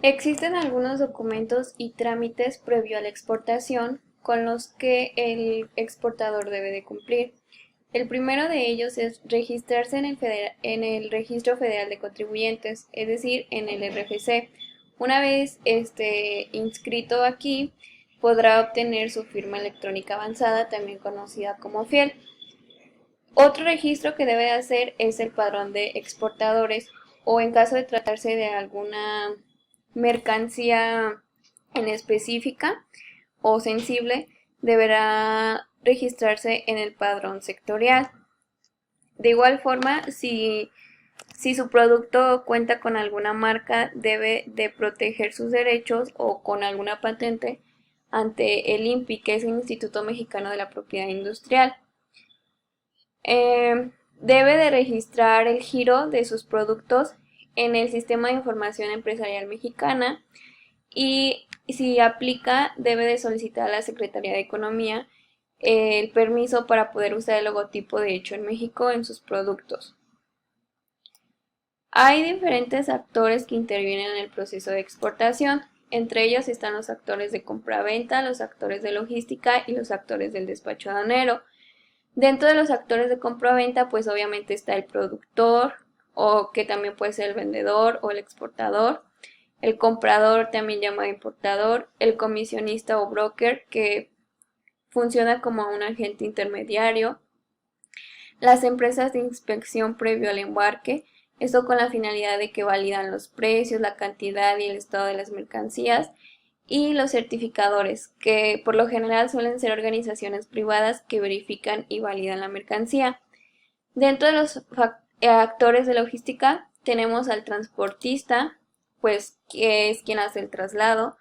Existen algunos documentos y trámites previo a la exportación con los que el exportador debe de cumplir. El primero de ellos es registrarse en el Registro Federal de Contribuyentes, es decir, en el RFC. Una vez inscrito aquí, podrá obtener su firma electrónica avanzada, también conocida como FIEL. Otro registro que debe hacer es el padrón de exportadores o en caso de tratarse de alguna mercancía en específica o sensible, deberá registrarse en el padrón sectorial. De igual forma, si su producto cuenta con alguna marca, debe de proteger sus derechos o con alguna patente ante el INPI, que es el Instituto Mexicano de la Propiedad Industrial. Debe de registrar el giro de sus productos en el Sistema de Información Empresarial Mexicana y si aplica debe de solicitar a la Secretaría de Economía el permiso para poder usar el logotipo de Hecho en México en sus productos. Hay diferentes actores que intervienen en el proceso de exportación. Entre ellos están los actores de compra-venta, los actores de logística y los actores del despacho aduanero. Dentro de los actores de compra-venta, pues obviamente está el productor, o que también puede ser el vendedor o el exportador, el comprador, también llamado importador, el comisionista o broker, que funciona como un agente intermediario, las empresas de inspección previo al embarque, esto con la finalidad de que validan los precios, la cantidad y el estado de las mercancías, y los certificadores, que por lo general suelen ser organizaciones privadas que verifican y validan la mercancía. Dentro de los actores de logística tenemos al transportista, pues que es quien hace el traslado,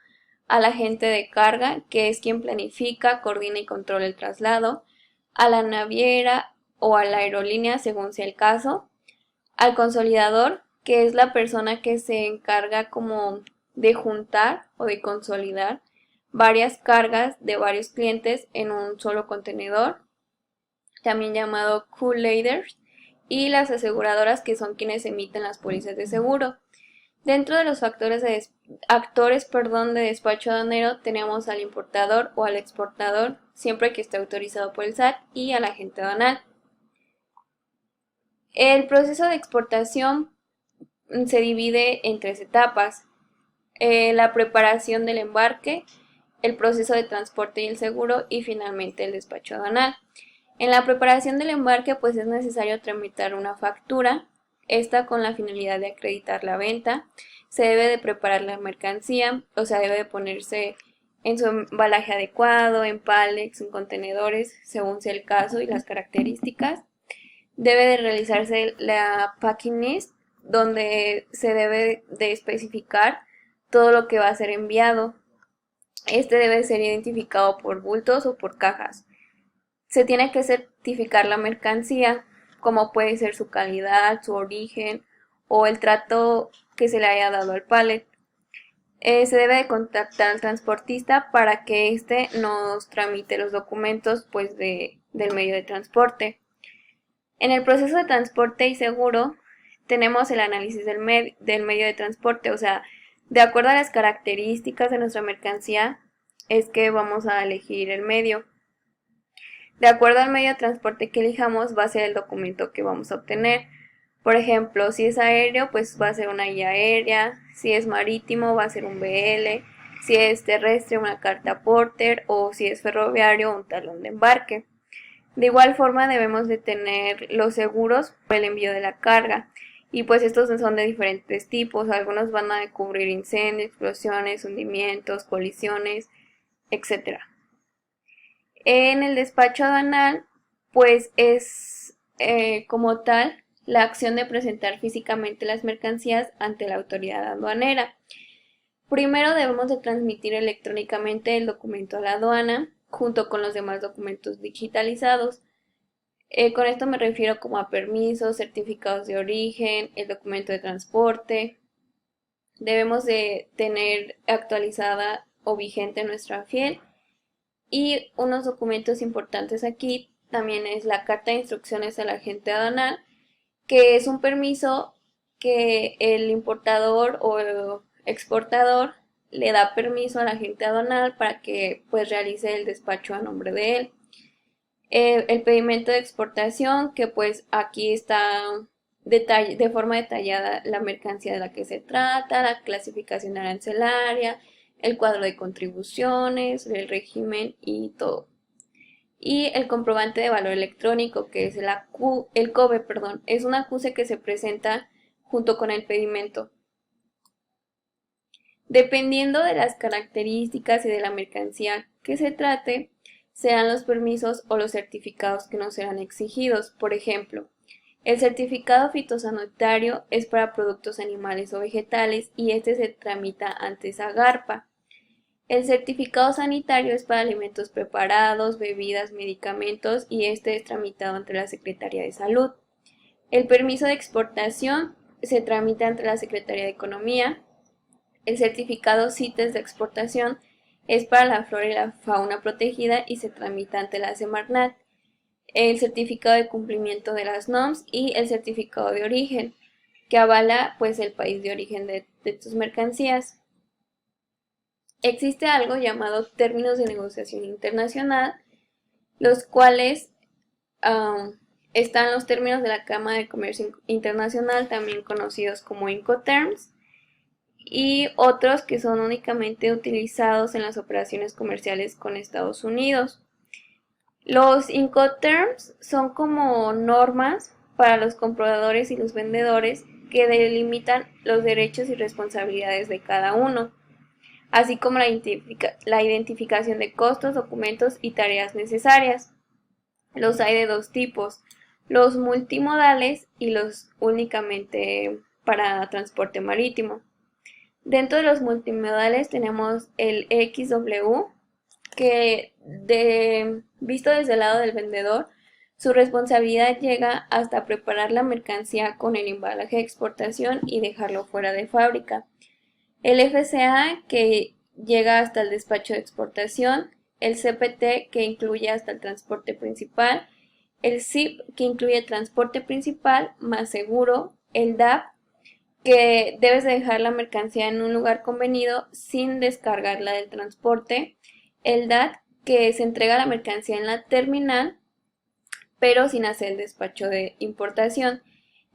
al agente de carga, que es quien planifica, coordina y controla el traslado, a la naviera o a la aerolínea según sea el caso, al consolidador, que es la persona que se encarga como de juntar o de consolidar varias cargas de varios clientes en un solo contenedor, también llamado cool-laders, y las aseguradoras, que son quienes emiten las pólizas de seguro. Dentro de los actores de despacho aduanero tenemos al importador o al exportador, siempre que esté autorizado por el SAT, y al agente aduanal. El proceso de exportación se divide en tres etapas: la preparación del embarque, el proceso de transporte y el seguro, y finalmente el despacho aduanal. En la preparación del embarque, pues es necesario tramitar una factura, esta con la finalidad de acreditar la venta. Se debe de preparar la mercancía, o sea, debe de ponerse en su embalaje adecuado, en pallets, en contenedores, según sea el caso y las características. Debe de realizarse la packing list, donde se debe de especificar todo lo que va a ser enviado. Este debe ser identificado por bultos o por cajas. Se tiene que certificar la mercancía, como puede ser su calidad, su origen o el trato que se le haya dado al pallet. Se debe de contactar al transportista para que éste nos tramite los documentos pues, del medio de transporte. En el proceso de transporte y seguro tenemos el análisis del medio de transporte, o sea, de acuerdo a las características de nuestra mercancía es que vamos a elegir el medio. De acuerdo al medio de transporte que elijamos va a ser el documento que vamos a obtener. Por ejemplo, si es aéreo, pues va a ser una guía aérea; si es marítimo, va a ser un BL; si es terrestre, una carta Porter; o si es ferroviario, un talón de embarque. De igual forma debemos de tener los seguros por el envío de la carga, y pues estos son de diferentes tipos. Algunos van a cubrir incendios, explosiones, hundimientos, colisiones, etc. En el despacho aduanal, pues es como tal la acción de presentar físicamente las mercancías ante la autoridad aduanera. Primero debemos de transmitir electrónicamente el documento a la aduana, junto con los demás documentos digitalizados. Con esto me refiero como a permisos, certificados de origen, el documento de transporte. Debemos de tener actualizada o vigente nuestra FIEL. Y unos documentos importantes aquí también es la carta de instrucciones al agente aduanal, que es un permiso que el importador o exportador le da permiso al agente aduanal para que pues realice el despacho a nombre de él. El pedimento de exportación, que pues aquí está de forma detallada la mercancía de la que se trata, la clasificación arancelaria, el cuadro de contribuciones, el régimen y todo. Y el comprobante de valor electrónico, que es el COBE, perdón, es un acuse que se presenta junto con el pedimento. Dependiendo de las características y de la mercancía que se trate, serán los permisos o los certificados que nos serán exigidos. Por ejemplo, el certificado fitosanitario es para productos animales o vegetales y este se tramita ante SAGARPA. El certificado sanitario es para alimentos preparados, bebidas, medicamentos y este es tramitado ante la Secretaría de Salud. El permiso de exportación se tramita ante la Secretaría de Economía. El certificado CITES de exportación es para la flora y la fauna protegida y se tramita ante la Semarnat. El certificado de cumplimiento de las NOMS y el certificado de origen, que avala pues el país de origen de tus mercancías. Existe algo llamado términos de negociación internacional, los cuales están los términos de la Cámara de Comercio Internacional, también conocidos como Incoterms, y otros que son únicamente utilizados en las operaciones comerciales con Estados Unidos. Los Incoterms son como normas para los compradores y los vendedores que delimitan los derechos y responsabilidades de cada uno, así como la identificación de costos, documentos y tareas necesarias. Los hay de dos tipos, los multimodales y los únicamente para transporte marítimo. Dentro de los multimodales tenemos el XW, que visto desde el lado del vendedor, su responsabilidad llega hasta preparar la mercancía con el embalaje de exportación y dejarlo fuera de fábrica. El FCA, que llega hasta el despacho de exportación, el CPT, que incluye hasta el transporte principal, el CIP, que incluye el transporte principal más seguro, el DAP, que debes dejar la mercancía en un lugar convenido sin descargarla del transporte, el DAT, que se entrega la mercancía en la terminal, pero sin hacer el despacho de importación,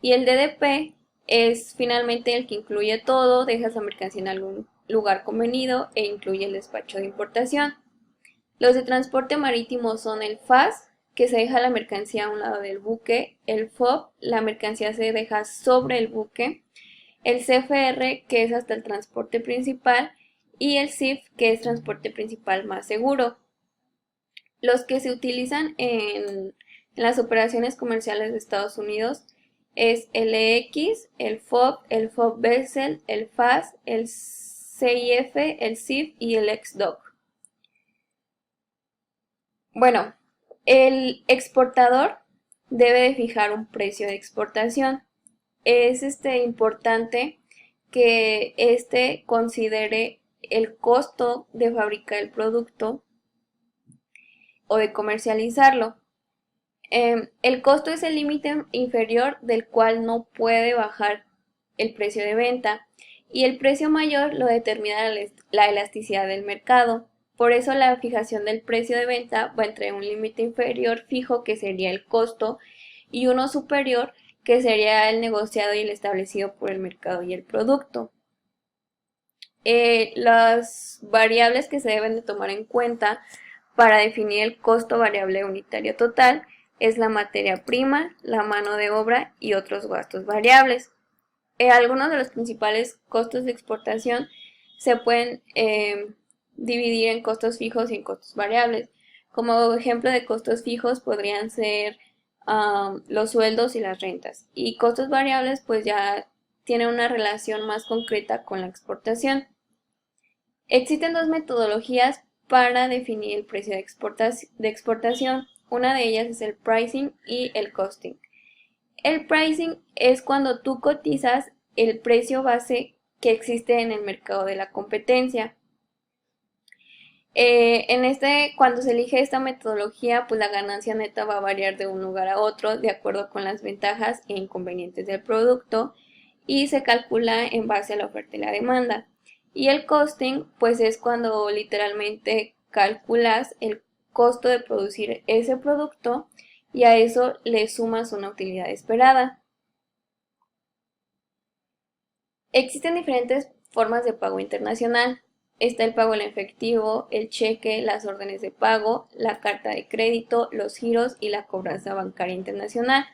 y el DDP es finalmente el que incluye todo, dejas la mercancía en algún lugar convenido e incluye el despacho de importación. Los de transporte marítimo son el FAS, que se deja la mercancía a un lado del buque, el FOB, la mercancía se deja sobre el buque, el CFR, que es hasta el transporte principal, y el CIF, que es transporte principal más seguro. Los que se utilizan en las operaciones comerciales de Estados Unidos es el EX, el FOB Vessel, el FAS, el CIF, el CIF y el XDOC. Bueno, el exportador debe de fijar un precio de exportación. Es importante que considere el costo de fabricar el producto o de comercializarlo. El costo es el límite inferior del cual no puede bajar el precio de venta y el precio mayor lo determina la elasticidad del mercado. Por eso la fijación del precio de venta va entre un límite inferior fijo, que sería el costo, y uno superior, que sería el negociado y el establecido por el mercado y el producto. Las variables que se deben de tomar en cuenta para definir el costo variable unitario total es la materia prima, la mano de obra y otros gastos variables. Algunos de los principales costos de exportación se pueden dividir en costos fijos y en costos variables. Como ejemplo de costos fijos podrían ser los sueldos y las rentas. Y costos variables pues ya tienen una relación más concreta con la exportación. Existen dos metodologías para definir el precio de exportación. Una de ellas es el pricing y el costing. El pricing es cuando tú cotizas el precio base que existe en el mercado de la competencia. Cuando se elige esta metodología, pues la ganancia neta va a variar de un lugar a otro de acuerdo con las ventajas e inconvenientes del producto y se calcula en base a la oferta y la demanda. Y el costing, pues es cuando literalmente calculas el costo de producir ese producto y a eso le sumas una utilidad esperada. Existen diferentes formas de pago internacional. Está el pago en efectivo, el cheque, las órdenes de pago, la carta de crédito, los giros y la cobranza bancaria internacional.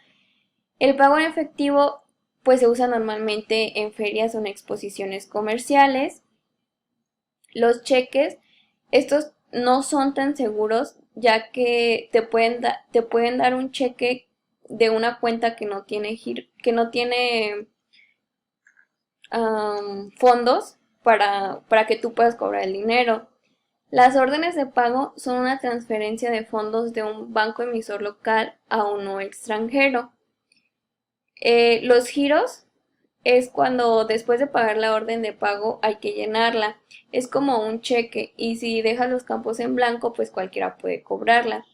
El pago en efectivo pues se usa normalmente en ferias o en exposiciones comerciales. Los cheques, estos no son tan seguros ya que te pueden dar un cheque de una cuenta que no tiene fondos para que tú puedas cobrar el dinero. Las órdenes de pago son una transferencia de fondos de un banco emisor local a uno extranjero. Los giros es cuando después de pagar la orden de pago hay que llenarla. Es como un cheque y si dejas los campos en blanco, pues cualquiera puede cobrarla.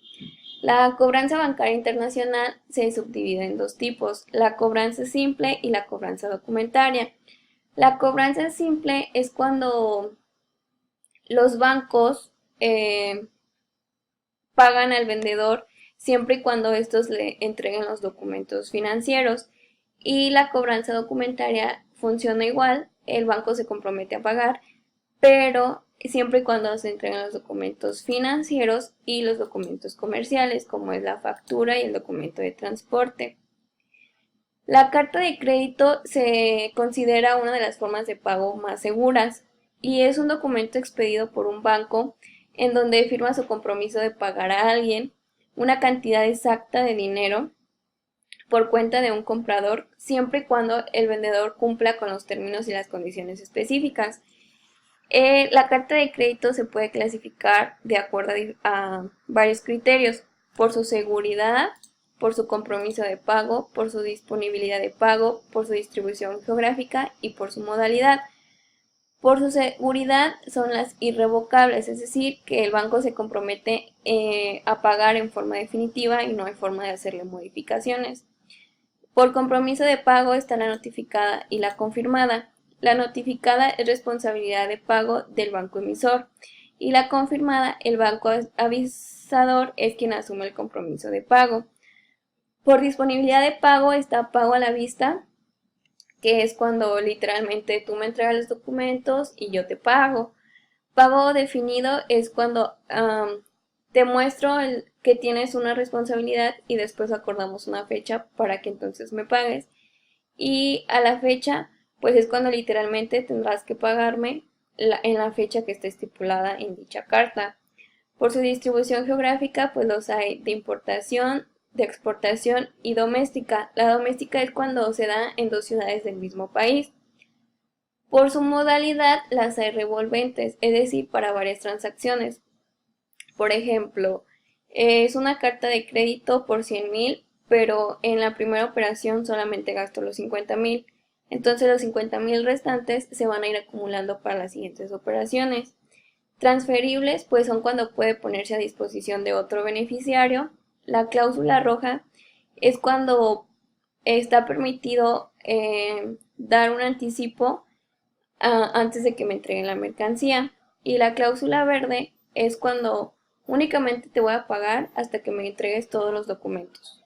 La cobranza bancaria internacional se subdivide en dos tipos, la cobranza simple y la cobranza documentaria. La cobranza simple es cuando los bancos pagan al vendedor siempre y cuando estos le entreguen los documentos financieros. Y la cobranza documentaria funciona igual, el banco se compromete a pagar, pero siempre y cuando se entreguen los documentos financieros y los documentos comerciales, como es la factura y el documento de transporte. La carta de crédito se considera una de las formas de pago más seguras y es un documento expedido por un banco en donde firma su compromiso de pagar a alguien una cantidad exacta de dinero por cuenta de un comprador, siempre y cuando el vendedor cumpla con los términos y las condiciones específicas. La carta de crédito se puede clasificar de acuerdo a varios criterios, por su seguridad, por su compromiso de pago, por su disponibilidad de pago, por su distribución geográfica y por su modalidad. Por su seguridad son las irrevocables, es decir, que el banco se compromete a pagar en forma definitiva y no hay forma de hacerle modificaciones. Por compromiso de pago está la notificada y la confirmada. La notificada es responsabilidad de pago del banco emisor y la confirmada, el banco avisador es quien asume el compromiso de pago. Por disponibilidad de pago está pago a la vista, que es cuando literalmente tú me entregas los documentos y yo te pago. Pago definido es cuando te muestro que tienes una responsabilidad y después acordamos una fecha para que entonces me pagues. Y a la fecha, pues es cuando literalmente tendrás que pagarme en la fecha que esté estipulada en dicha carta. Por su distribución geográfica, pues los hay de importación, de exportación y doméstica. La doméstica es cuando se da en dos ciudades del mismo país. Por su modalidad, las hay revolventes, es decir, para varias transacciones. Por ejemplo, es una carta de crédito por 100,000, pero en la primera operación solamente gasto los 50,000. Entonces los 50,000 restantes se van a ir acumulando para las siguientes operaciones. Transferibles, pues son cuando puede ponerse a disposición de otro beneficiario. La cláusula roja es cuando está permitido dar un anticipo antes de que me entreguen la mercancía. Y la cláusula verde es cuando únicamente te voy a pagar hasta que me entregues todos los documentos.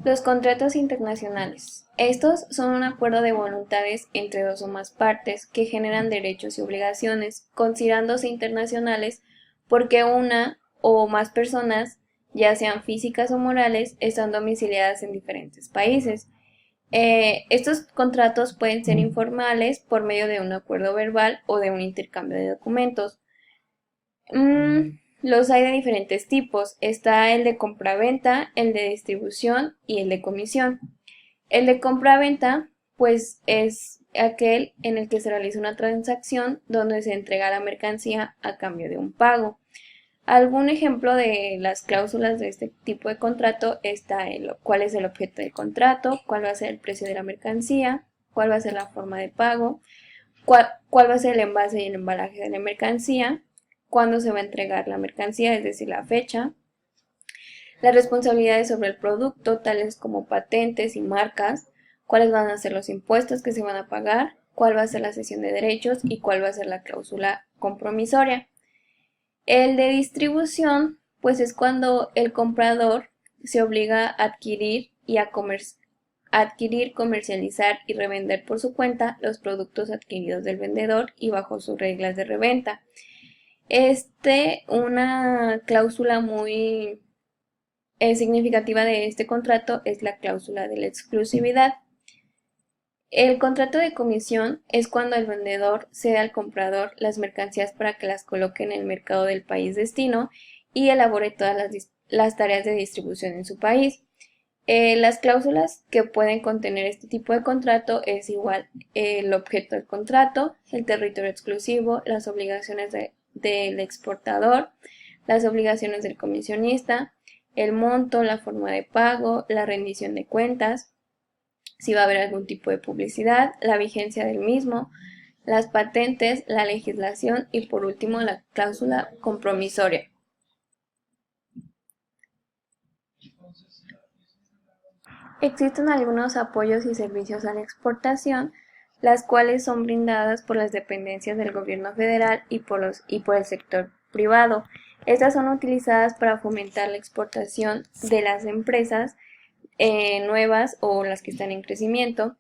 Los contratos internacionales. Estos son un acuerdo de voluntades entre dos o más partes que generan derechos y obligaciones, considerándose internacionales porque una o más personas, ya sean físicas o morales, están domiciliadas en diferentes países. Estos contratos pueden ser informales por medio de un acuerdo verbal o de un intercambio de documentos. Los hay de diferentes tipos. Está el de compraventa, el de distribución y el de comisión. El de compraventa, pues es aquel en el que se realiza una transacción donde se entrega la mercancía a cambio de un pago. Algún ejemplo de las cláusulas de este tipo de contrato está cuál es el objeto del contrato, cuál va a ser el precio de la mercancía, cuál va a ser la forma de pago, cuál va a ser el envase y el embalaje de la mercancía, cuándo se va a entregar la mercancía, es decir, la fecha, las responsabilidades sobre el producto, tales como patentes y marcas, cuáles van a ser los impuestos que se van a pagar, cuál va a ser la cesión de derechos y cuál va a ser la cláusula compromisoria. El de distribución, pues es cuando el comprador se obliga a adquirir, comercializar y revender por su cuenta los productos adquiridos del vendedor y bajo sus reglas de reventa. Una cláusula muy significativa de este contrato es la cláusula de la exclusividad. El contrato de comisión es cuando el vendedor cede al comprador las mercancías para que las coloque en el mercado del país destino y elabore todas las tareas de distribución en su país. Las cláusulas que pueden contener este tipo de contrato es igual el objeto del contrato, el territorio exclusivo, las obligaciones del exportador, las obligaciones del comisionista, el monto, la forma de pago, la rendición de cuentas, si va a haber algún tipo de publicidad, la vigencia del mismo, las patentes, la legislación y por último la cláusula compromisoria. Existen algunos apoyos y servicios a la exportación, las cuales son brindadas por las dependencias del gobierno federal y por el sector privado. Estas son utilizadas para fomentar la exportación de las empresas nuevas o las que están en crecimiento.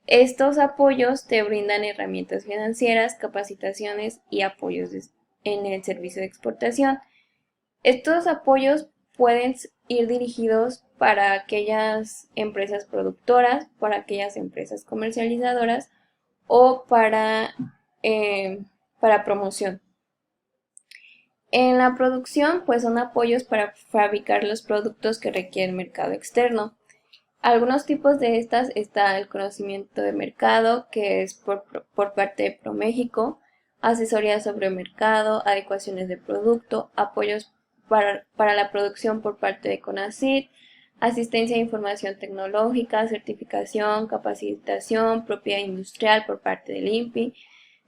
Estos apoyos te brindan herramientas financieras, capacitaciones y apoyos en el servicio de exportación. Estos apoyos pueden ir dirigidos para aquellas empresas productoras, para aquellas empresas comercializadoras o para promoción. En la producción, pues son apoyos para fabricar los productos que requiere el mercado externo. Algunos tipos de estas está el conocimiento de mercado, que es por parte de ProMéxico, asesoría sobre el mercado, adecuaciones de producto, apoyos para la producción por parte de CONACYT, asistencia a información tecnológica, certificación, capacitación, propiedad industrial por parte del INPI,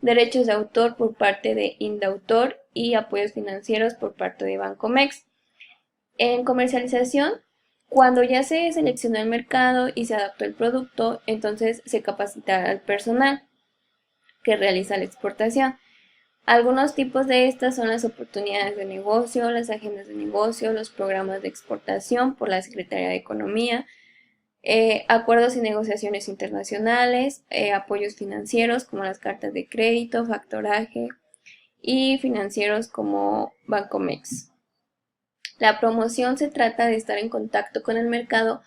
derechos de autor por parte de Indautor y apoyos financieros por parte de Bancomex. En comercialización, cuando ya se seleccionó el mercado y se adaptó el producto, entonces se capacita al personal que realiza la exportación. Algunos tipos de estas son las oportunidades de negocio, las agendas de negocio, los programas de exportación por la Secretaría de Economía, acuerdos y negociaciones internacionales, apoyos financieros como las cartas de crédito, factoraje y financieros como Bancomex. La promoción se trata de estar en contacto con el mercado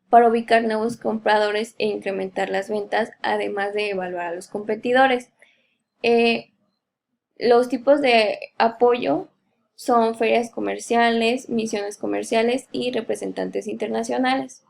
para ubicar nuevos compradores e incrementar las ventas, además de evaluar a los competidores. Los tipos de apoyo son ferias comerciales, misiones comerciales y representantes internacionales.